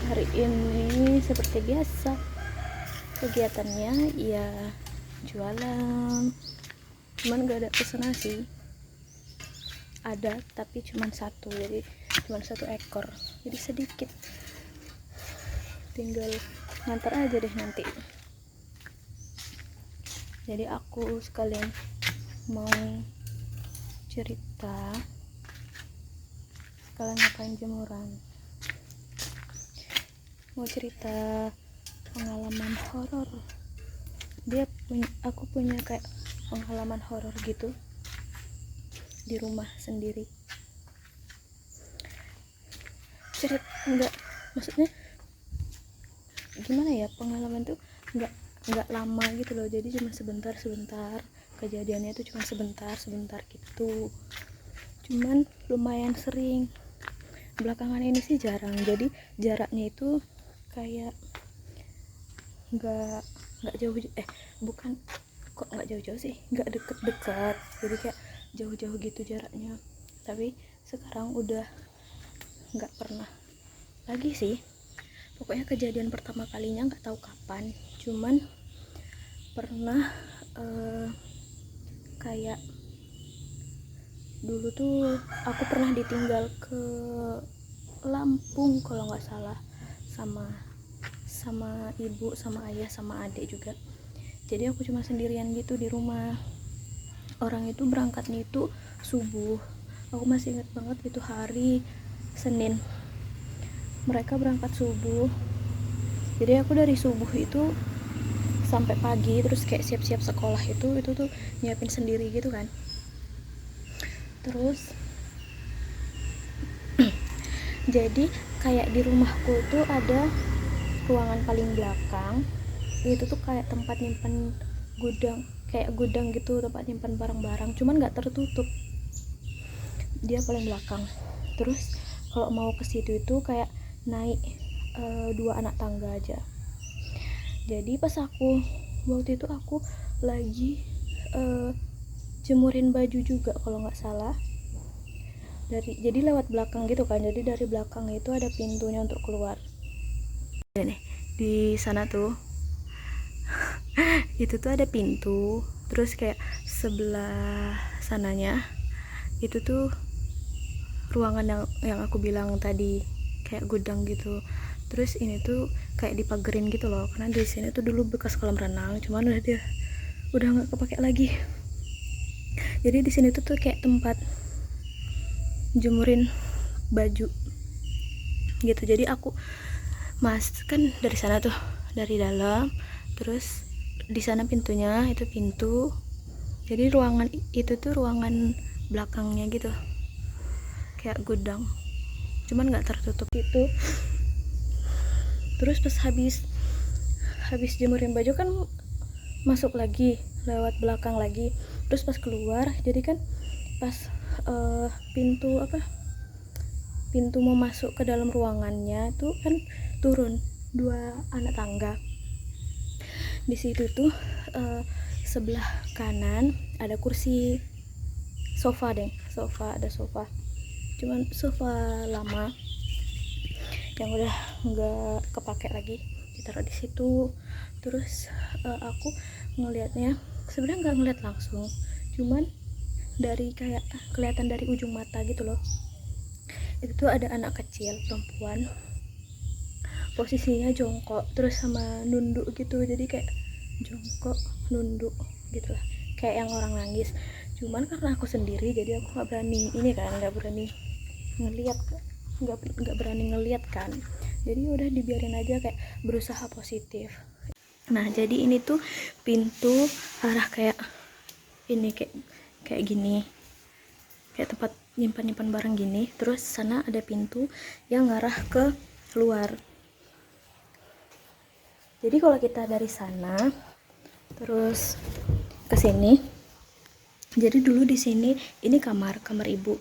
Hari ini seperti biasa kegiatannya ya jualan, cuman gak ada pesanan sih. Ada tapi cuman satu, jadi cuman 1 ekor, jadi sedikit, tinggal ngantar aja deh nanti. Jadi aku sekalian mau cerita, sekalian ngapain jemuran, mau cerita pengalaman horor. Aku punya kayak pengalaman horor gitu di rumah sendiri. Enggak, maksudnya gimana ya, pengalaman tuh enggak lama gitu loh, jadi cuma sebentar kejadiannya tuh cuma sebentar gitu, cuman lumayan sering. Belakangan ini sih jarang, jadi jaraknya itu kayak nggak jauh, bukan, kok nggak jauh-jauh sih, nggak deket-deket, jadi kayak jauh-jauh gitu jaraknya. Tapi sekarang udah nggak pernah lagi sih. Pokoknya kejadian pertama kalinya nggak tahu kapan, cuman pernah kayak dulu tuh aku pernah ditinggal ke Lampung kalau nggak salah, sama ibu, sama ayah, sama adik juga. Jadi aku cuma sendirian gitu di rumah. Orang itu berangkatnya itu subuh, aku masih ingat banget, itu hari Senin. Mereka berangkat subuh, jadi aku dari subuh itu sampai pagi, terus kayak siap-siap sekolah itu tuh nyiapin sendiri gitu kan. Terus jadi kayak di rumahku tuh ada ruangan paling belakang, itu tuh kayak tempat nyimpen gudang, kayak gudang gitu, tempat nyimpen barang-barang, cuman nggak tertutup, dia paling belakang. Terus kalau mau ke situ itu kayak naik 2 anak tangga aja. Jadi pas waktu itu aku lagi jemurin baju juga kalau nggak salah, jadi lewat belakang gitu kan, jadi dari belakang itu ada pintunya untuk keluar. Nih di sana tuh itu tuh ada pintu, terus kayak sebelah sananya itu tuh ruangan yang aku bilang tadi, kayak gudang gitu. Terus ini tuh kayak dipagerin gitu loh, karena di sini tuh dulu bekas kolam renang, cuman udah nggak kepake lagi. Jadi di sini tuh kayak tempat jemurin baju gitu. Jadi aku kan dari sana tuh, dari dalam, terus di sana pintunya, itu pintu, jadi ruangan itu tuh ruangan belakangnya gitu, kayak gudang, cuman nggak tertutup gitu. Terus pas habis jemurin baju kan masuk lagi lewat belakang lagi, terus pas keluar, jadi kan pas pintu mau masuk ke dalam ruangannya tuh kan turun 2 anak tangga. Di situ tuh sebelah kanan ada kursi, ada sofa, cuman sofa lama yang udah nggak kepake lagi, ditaruh di situ. Terus aku ngelihatnya, sebenarnya nggak ngeliat langsung, cuman dari kayak kelihatan dari ujung mata gitu loh. Itu tuh ada anak kecil perempuan, posisinya jongkok terus sama nunduk gitu, jadi kayak jongkok nunduk gitu lah, kayak yang orang nangis. Cuman karena aku sendiri, jadi aku nggak berani ngeliat kan, jadi udah dibiarin aja, kayak berusaha positif. Nah jadi ini tuh pintu arah kayak ini, kayak gini, kayak tempat nyimpan barang gini, terus sana ada pintu yang ngarah ke luar. Jadi kalau kita dari sana terus ke sini, jadi dulu di sini ini kamar ibu,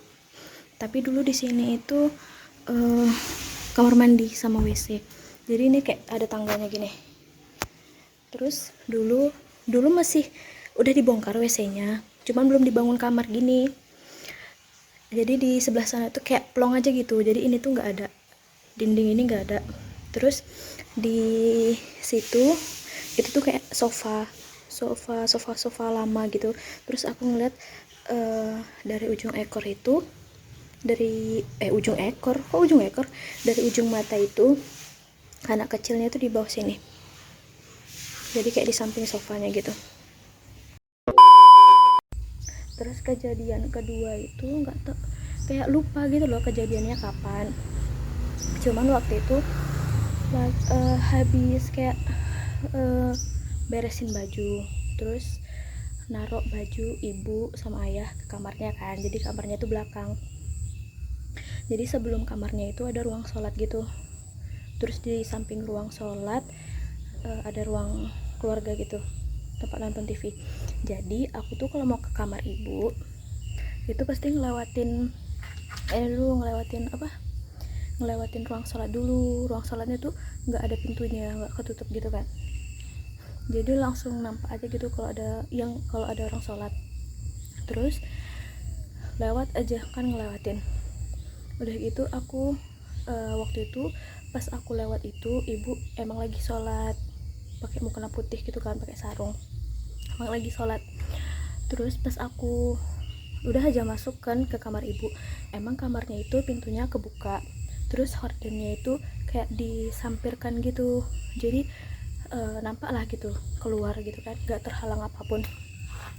tapi dulu di sini itu kamar mandi sama WC. Jadi ini kayak ada tangganya gini. Terus dulu masih udah dibongkar WC-nya, cuman belum dibangun kamar gini. Jadi di sebelah sana tuh kayak plong aja gitu, jadi ini tuh nggak ada dinding, ini nggak ada. Terus di situ itu tuh kayak sofa lama gitu. Terus aku ngeliat dari ujung ekor itu, dari ujung ekor, kok ujung ekor, dari ujung mata itu anak kecilnya tuh di bawah sini, jadi kayak di samping sofanya gitu. Terus kejadian kedua itu nggak tau, kayak lupa gitu loh kejadiannya kapan. Cuman waktu itu habis kayak beresin baju, terus narok baju ibu sama ayah ke kamarnya kan. Jadi kamarnya itu belakang, jadi sebelum kamarnya itu ada ruang sholat gitu. Terus di samping ruang sholat ada ruang keluarga gitu, tempat nonton TV. Jadi aku tuh kalau mau ke kamar ibu itu pasti ngelewatin ngelewatin ruang sholat dulu. Ruang sholatnya tuh nggak ada pintunya, nggak ketutup gitu kan, jadi langsung nampak aja gitu kalau ada orang sholat. Terus lewat aja kan, ngelewatin. Udah gitu aku waktu itu pas aku lewat itu ibu emang lagi sholat pakai mukena putih gitu kan, pakai sarung, emang lagi sholat. Terus pas aku udah aja masuk kan ke kamar ibu, emang kamarnya itu pintunya kebuka, terus hordennya itu kayak disampirkan gitu, jadi nampak lah gitu keluar gitu kan, gak terhalang apapun.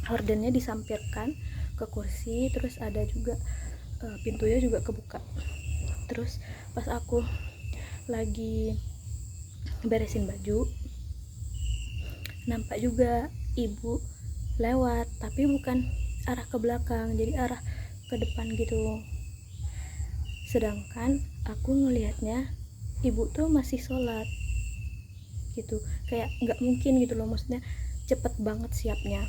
Hordennya disampirkan ke kursi, terus ada juga pintunya juga kebuka. Terus pas aku lagi beresin baju, nampak juga ibu lewat, tapi bukan arah ke belakang, jadi arah ke depan gitu. Sedangkan aku ngelihatnya ibu tuh masih sholat gitu, kayak nggak mungkin gitu loh, maksudnya cepet banget siapnya,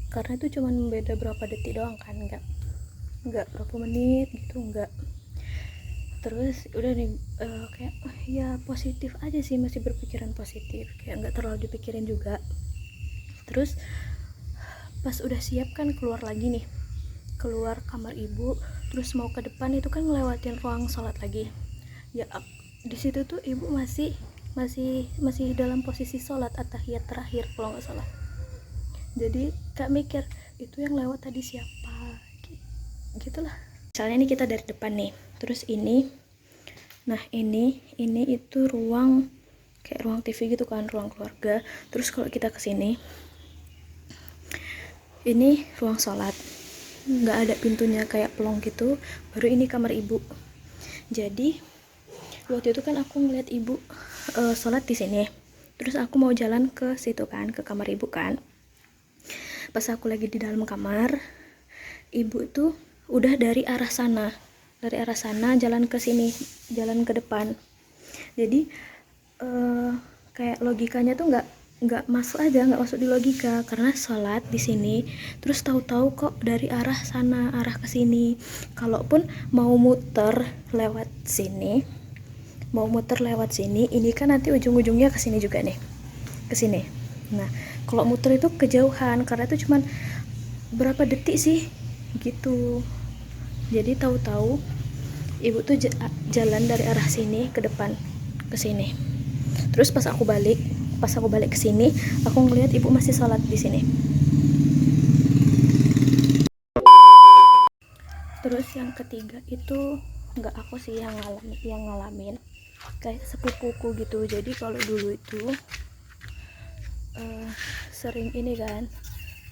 karena itu cuman beda berapa detik doang kan, nggak berapa menit gitu, nggak. Terus udah nih kayak ya positif aja sih, masih berpikiran positif, kayak nggak terlalu dipikirin juga. Terus pas udah siap kan keluar lagi nih, keluar kamar ibu, terus mau ke depan itu kan ngelewatin ruang sholat lagi ya. Di situ tuh ibu masih dalam posisi sholat at-tahiyat terakhir kalau nggak salah. Jadi kak mikir itu yang lewat tadi siapa gitulah. Misalnya ini kita dari depan nih, terus ini, nah ini itu ruang kayak ruang TV gitu kan, ruang keluarga. Terus kalau kita kesini, ini ruang sholat, nggak ada pintunya, kayak pelong gitu. Baru ini kamar ibu. Jadi waktu itu kan aku ngeliat ibu sholat di sini, terus aku mau jalan ke situ kan, ke kamar ibu kan. Pas aku lagi di dalam kamar, ibu tuh udah dari arah sana jalan ke sini, jalan ke depan. Jadi kayak logikanya tuh nggak masuk aja, nggak masuk di logika, karena sholat di sini terus tahu-tahu kok dari arah sana arah ke sini. Kalaupun mau muter lewat sini, ini kan nanti ujung-ujungnya ke sini juga nih, ke sini. Nah kalau muter itu kejauhan, karena itu cuman berapa detik sih gitu. Jadi tahu-tahu ibu tuh jalan dari arah sini ke depan ke sini. Terus pas aku balik ke sini, aku ngeliat ibu masih sholat di sini. Terus yang ketiga itu nggak aku sih yang ngalamin, kayak sepupuku gitu. Jadi kalau dulu itu sering ini kan,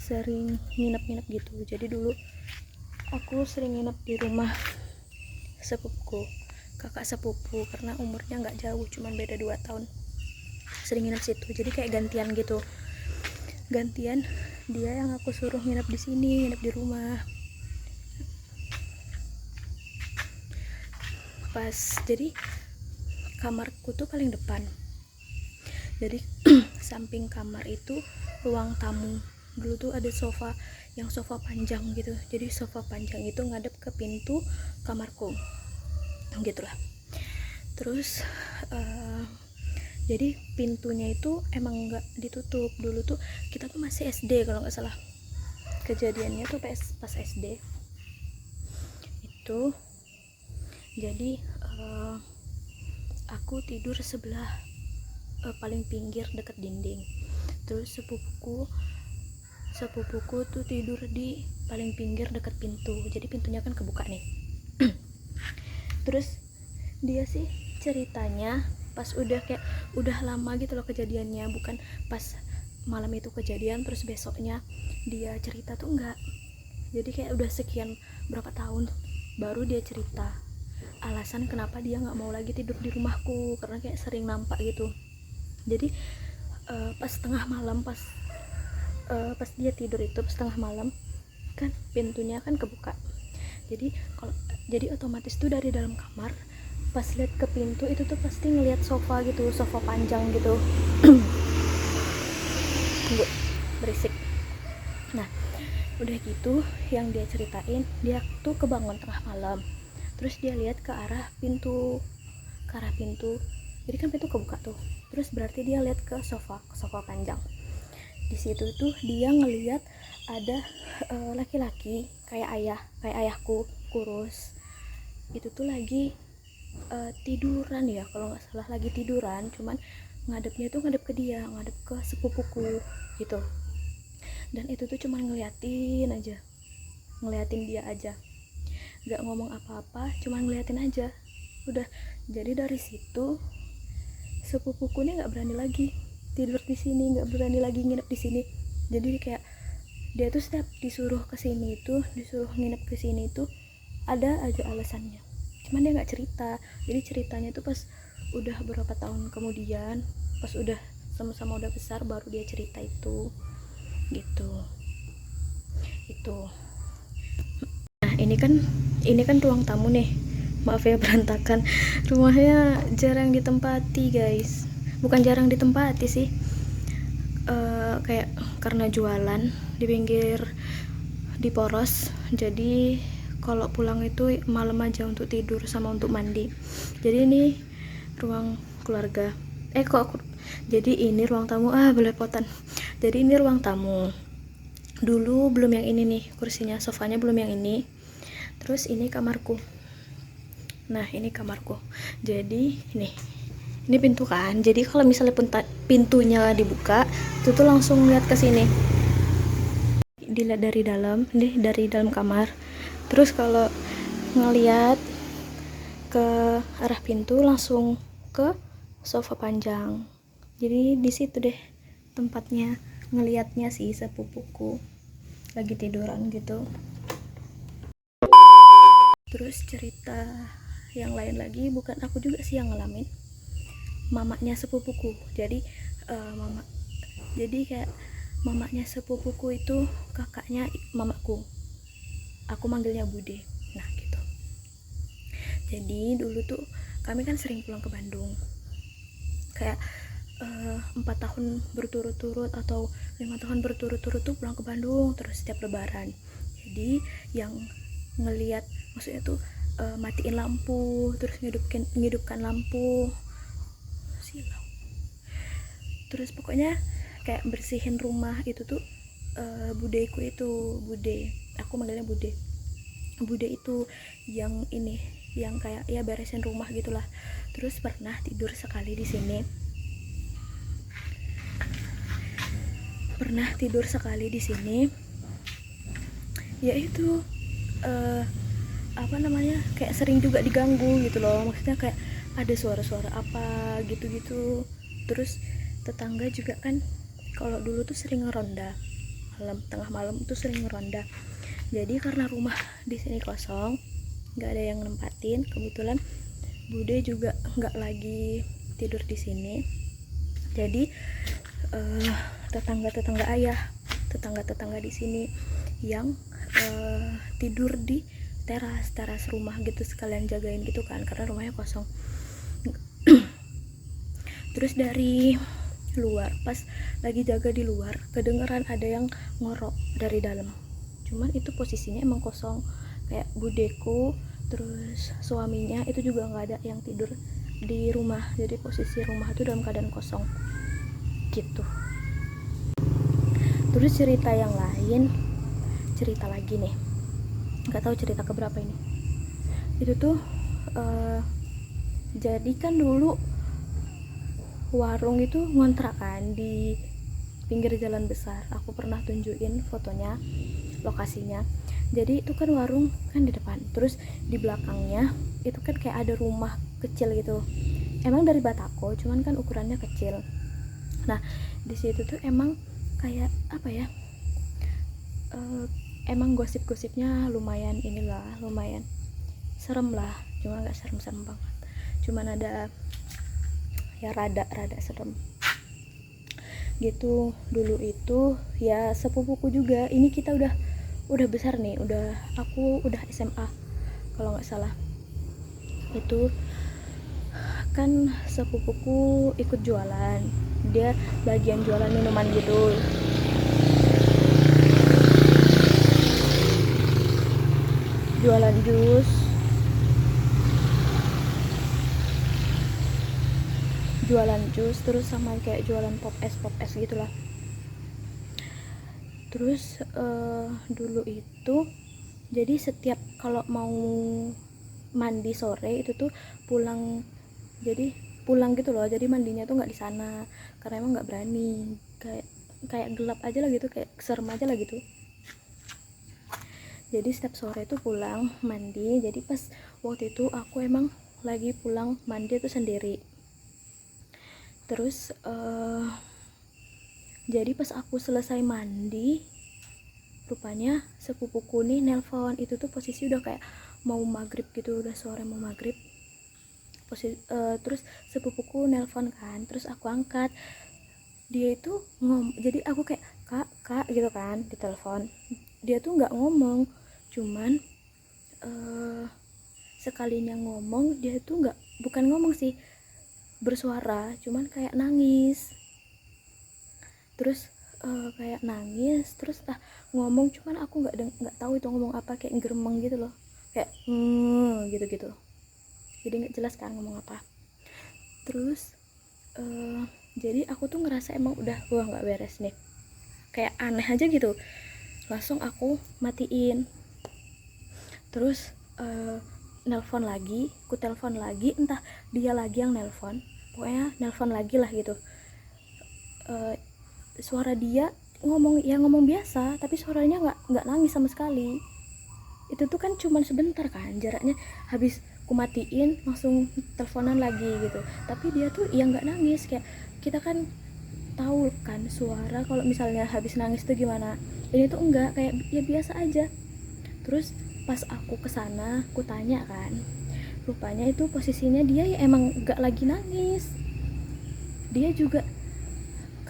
sering nginep gitu. Jadi dulu aku sering nginep di rumah sepupuku, kakak sepupu, karena umurnya nggak jauh, cuman beda 2 tahun. Sering nginep situ, jadi kayak gantian gitu, gantian dia yang aku suruh nginep di sini, nginep di rumah. Pas jadi kamarku tuh paling depan, jadi samping kamar itu ruang tamu. Dulu tuh ada sofa panjang gitu, jadi sofa panjang itu ngadep ke pintu kamarku gitulah. Terus jadi pintunya itu emang nggak ditutup. Dulu tuh kita tuh masih SD kalau nggak salah, kejadiannya tuh pas SD itu. Jadi aku tidur sebelah paling pinggir dekat dinding. Terus sepupuku tuh tidur di paling pinggir dekat pintu, jadi pintunya kan kebuka nih. Terus dia sih ceritanya pas udah lama gitu loh kejadiannya, bukan pas malam itu kejadian terus besoknya dia cerita tuh enggak. Jadi kayak udah sekian berapa tahun baru dia cerita alasan kenapa dia nggak mau lagi tidur di rumahku, karena kayak sering nampak gitu. Jadi pas tengah malam, pas dia tidur itu pas tengah malam kan pintunya kan kebuka, jadi otomatis tuh dari dalam kamar pas lihat ke pintu itu tuh pasti ngelihat sofa gitu, sofa panjang gitu. Tunggu, berisik. Nah udah gitu yang dia ceritain, dia tuh kebangun tengah malam terus dia lihat ke arah pintu, jadi kan pintu kebuka tuh, terus berarti dia lihat ke sofa panjang. Di situ tuh dia ngelihat ada laki-laki kayak ayahku, kurus. Itu tuh lagi tiduran ya kalau nggak salah, lagi tiduran, cuman ngadepnya tuh ngadep ke dia, ngadep ke sepupuku gitu. Dan itu tuh cuman ngeliatin dia aja, nggak ngomong apa-apa, cuman ngeliatin aja udah. Jadi dari situ sepupuku nih nggak berani lagi tidur di sini, nggak berani lagi nginep di sini. Jadi kayak dia tuh setiap disuruh nginep ke sini tuh ada aja alasannya, cuman dia nggak cerita. Jadi ceritanya tuh pas udah berapa tahun kemudian, pas udah sama-sama udah besar baru dia cerita itu gitu. Nah ini kan ruang tamu nih, maaf ya berantakan, rumahnya jarang ditempati guys. Bukan jarang ditempati sih, kayak karena jualan di pinggir, di poros, jadi kalau pulang itu malam aja untuk tidur sama untuk mandi. Jadi ini ruang keluarga, jadi ini ruang tamu, belepotan. Jadi ini ruang tamu dulu, belum yang ini nih kursinya, sofanya belum yang ini. Terus ini kamarku. Nah ini kamarku, jadi ini pintu kan, jadi kalau misalnya pintunya dibuka itu tuh langsung lihat ke sini, dilihat dari dalam kamar. Terus kalau ngelihat ke arah pintu langsung ke sofa panjang. Jadi di situ deh tempatnya ngelihatnya sih sepupuku lagi tiduran gitu. Terus cerita yang lain lagi, bukan aku juga sih yang ngalamin, mamanya sepupuku. Jadi kayak mamanya sepupuku itu kakaknya mamaku, aku manggilnya Bude. Nah gitu. Jadi dulu tuh kami kan sering pulang ke Bandung, kayak 4 tahun berturut-turut atau 5 tahun berturut-turut tuh pulang ke Bandung terus setiap lebaran. Jadi yang ngelihat, maksudnya tuh matiin lampu terus ngidupkan lampu silau, terus pokoknya kayak bersihin rumah itu tuh budeku itu, aku manggilnya bude itu yang ini, yang kayak ya beresin rumah gitulah. Terus pernah tidur sekali di sini, yaitu kayak sering juga diganggu gitu loh, maksudnya kayak ada suara-suara apa gitu-gitu. Terus tetangga juga kan kalau dulu tuh sering ngeronda tengah malam tuh sering ngeronda. Jadi karena rumah di sini kosong, nggak ada yang nempatin, kebetulan Bude juga nggak lagi tidur di sini. Jadi tetangga di sini yang tidur di teras rumah gitu, sekalian jagain gitu kan karena rumahnya kosong. Terus dari luar, pas lagi jaga di luar, kedengeran ada yang ngorok dari dalam, cuman itu posisinya emang kosong, kayak budeku terus suaminya itu juga nggak ada yang tidur di rumah, jadi posisi rumah itu dalam keadaan kosong gitu. Terus cerita yang lain, cerita lagi nih, nggak tahu cerita keberapa ini. Itu tuh jadi kan dulu warung itu ngontrak kan di pinggir jalan besar. Aku pernah tunjukin fotonya, lokasinya. Jadi itu kan warung kan di depan, terus di belakangnya itu kan kayak ada rumah kecil gitu, emang dari batako cuman kan ukurannya kecil. Nah di situ tuh emang kayak apa ya, emang gosip-gosipnya lumayan inilah, lumayan serem lah, cuma nggak serem-serem banget, cuman ada ya rada serem gitu. Dulu itu ya sepupuku juga, ini kita udah besar nih, aku udah SMA kalau nggak salah. Itu kan sepupuku ikut jualan, dia bagian jualan minuman gitu, jualan jus, terus sama kayak jualan pop es gitulah. Terus dulu itu jadi setiap kalau mau mandi sore itu tuh pulang, jadi pulang gitu loh, jadi mandinya tuh nggak di sana karena emang nggak berani, kayak gelap aja lah gitu, kayak serem aja lah gitu. Jadi setiap sore itu pulang mandi. Jadi pas waktu itu aku emang lagi pulang mandi tuh sendiri. Terus jadi pas aku selesai mandi, rupanya sepupuku nih nelpon. Itu tuh posisi udah kayak mau maghrib gitu, udah sore mau maghrib. Terus sepupuku nelpon kan, terus aku angkat. Dia itu jadi aku kayak kak gitu kan di telepon. Dia tuh nggak ngomong, cuman sekalinya ngomong dia tuh bukan ngomong sih, bersuara, cuman kayak nangis. Terus kayak nangis, terus ngomong, cuman aku nggak tahu itu ngomong apa, kayak geremeng gitu loh, kayak gitu jadi nggak jelas kan ngomong apa. Terus jadi aku tuh ngerasa emang udah wah nggak beres nih, kayak aneh aja gitu. Langsung aku matiin. Terus nelpon lagi, ku telepon lagi, entah dia lagi yang nelpon, pokoknya nelpon lagi lah gitu. Suara dia ngomong biasa, tapi suaranya nggak nangis sama sekali. Itu tuh kan cuman sebentar kan jaraknya, habis ku matiin langsung teleponan lagi gitu, tapi dia tuh yang nggak nangis. Kayak kita kan tahu kan suara kalau misalnya habis nangis tuh gimana, ini tuh enggak, kayak ya biasa aja. Terus pas aku kesana, aku tanya kan, rupanya itu posisinya dia ya emang nggak lagi nangis. Dia juga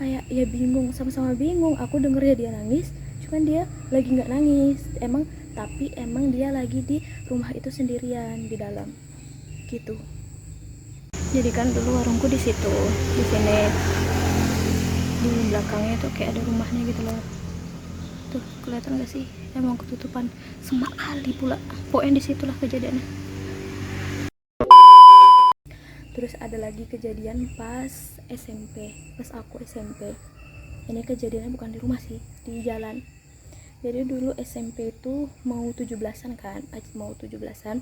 kayak ya bingung, sama-sama bingung. Aku denger ya dia nangis, cuman dia lagi nggak nangis emang, tapi emang dia lagi di rumah itu sendirian di dalam gitu. Jadi kan dulu warungku di situ, di sini, di belakangnya tuh kayak ada rumahnya gitu loh. Tuh kelihatan gak sih, emang ketutupan semak kali pula. Pokoknya disitulah kejadiannya. Terus ada lagi kejadian pas SMP, pas aku SMP. Ini kejadiannya bukan di rumah sih, di jalan. Jadi dulu SMP itu mau 17-an kan, mau 17-an.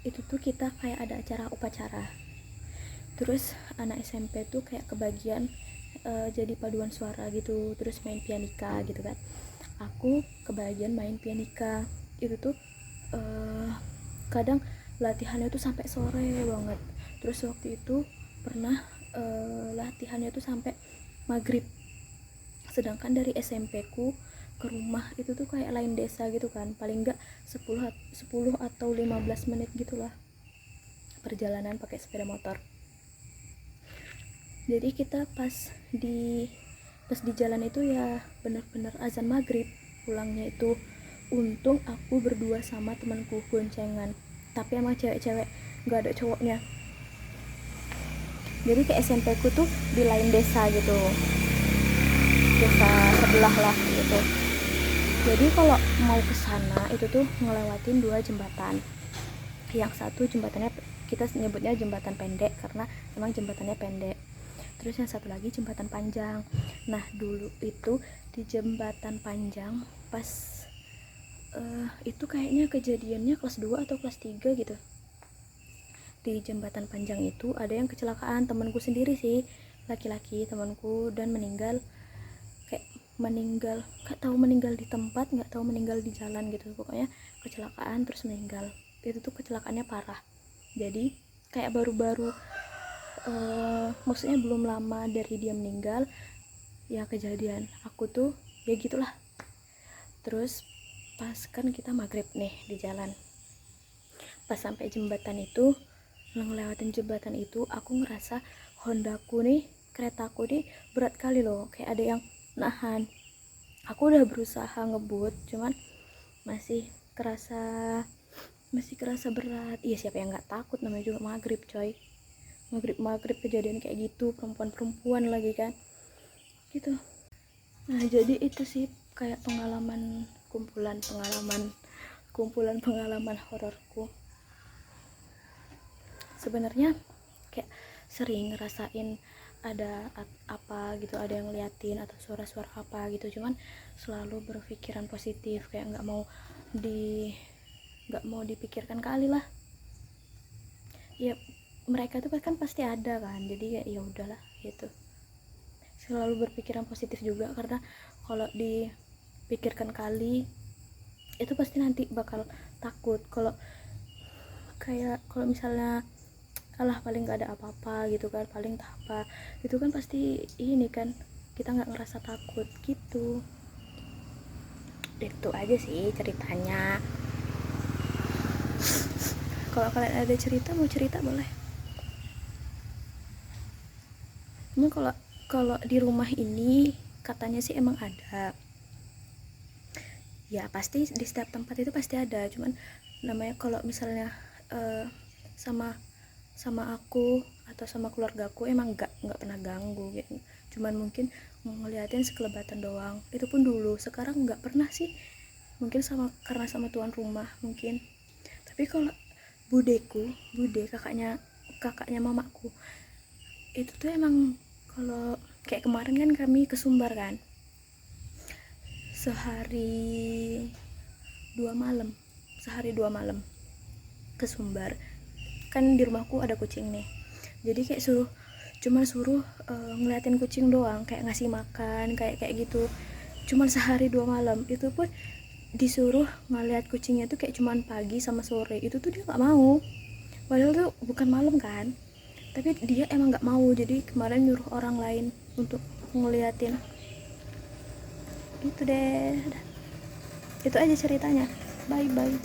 Itu tuh kita kayak ada acara upacara. Terus anak SMP tuh kayak kebagian jadi paduan suara gitu, terus main pianika gitu kan. Aku kebagian main pianika. Itu tuh kadang latihannya tuh sampai sore banget. Terus waktu itu pernah latihannya tuh sampai maghrib, sedangkan dari SMP ku ke rumah itu tuh kayak lain desa gitu kan, paling enggak 10 atau 15 menit gitulah perjalanan pakai sepeda motor. Jadi kita pas di jalan itu ya bener-bener azan maghrib pulangnya itu. Untung aku berdua sama temanku goncengan, tapi emang cewek-cewek, nggak ada cowoknya. Jadi ke SMP ku tuh di lain desa gitu, desa sebelah lah gitu. Jadi kalau mau ke sana itu tuh ngelewatin 2 jembatan. Yang satu jembatannya kita nyebutnya jembatan pendek karena emang jembatannya pendek. Terus yang satu lagi jembatan panjang. Nah dulu itu di jembatan panjang pas itu kayaknya kejadiannya kelas 2 atau kelas 3 gitu. Di jembatan panjang itu ada yang kecelakaan, temanku sendiri sih, laki-laki temanku dan meninggal, kayak meninggal, nggak tahu meninggal di tempat, nggak tahu meninggal di jalan gitu, pokoknya kecelakaan terus meninggal. Itu tuh kecelakaannya parah, jadi kayak baru-baru maksudnya belum lama dari dia meninggal ya kejadian. Aku tuh ya gitulah. Terus pas kan kita maghrib nih di jalan, pas sampai jembatan itu, ngelewatin jembatan itu, aku ngerasa Hondaku nih, keretaku nih berat kali loh, kayak ada yang nahan. Aku udah berusaha ngebut, cuman masih kerasa berat. Iya, siapa yang nggak takut, namanya juga maghrib coy, maghrib kejadian kayak gitu, perempuan lagi kan gitu. Nah jadi itu sih kayak kumpulan pengalaman hororku. Sebenarnya kayak sering ngerasain ada apa gitu, ada yang ngeliatin atau suara-suara apa gitu, cuman selalu berpikiran positif, kayak nggak mau dipikirkan kali lah. Ya mereka tuh kan pasti ada kan, jadi ya udahlah gitu. Selalu berpikiran positif juga, karena kalau dipikirkan kali itu pasti nanti bakal takut. Kalau misalnya alah paling nggak ada apa-apa gitu kan, paling tak apa, itu kan pasti ini kan, kita nggak ngerasa takut gitu. Itu aja sih ceritanya. Kalau kalian ada cerita, mau cerita boleh. Cuma kalau di rumah ini katanya sih emang ada, ya pasti di setiap tempat itu pasti ada, cuman namanya kalau misalnya sama aku atau sama keluargaku emang nggak pernah ganggu gitu. Cuman mungkin ngeliatin sekelebatan doang, itu pun dulu, sekarang nggak pernah sih, mungkin karena sama tuan rumah mungkin. Tapi kalau bude kakaknya mamaku itu tuh emang, kalau kayak kemarin kan kami ke Sumbar kan, sehari 2 malam ke Sumbar. Kan di rumahku ada kucing nih, jadi kayak suruh ngeliatin kucing doang, kayak ngasih makan kayak gitu, cuman sehari 2 malam. Itu pun disuruh ngeliat kucingnya tuh kayak cuman pagi sama sore, itu tuh dia nggak mau, padahal tuh bukan malam kan, tapi dia emang nggak mau. Jadi kemarin nyuruh orang lain untuk ngeliatin. Itu deh, itu aja ceritanya. Bye bye.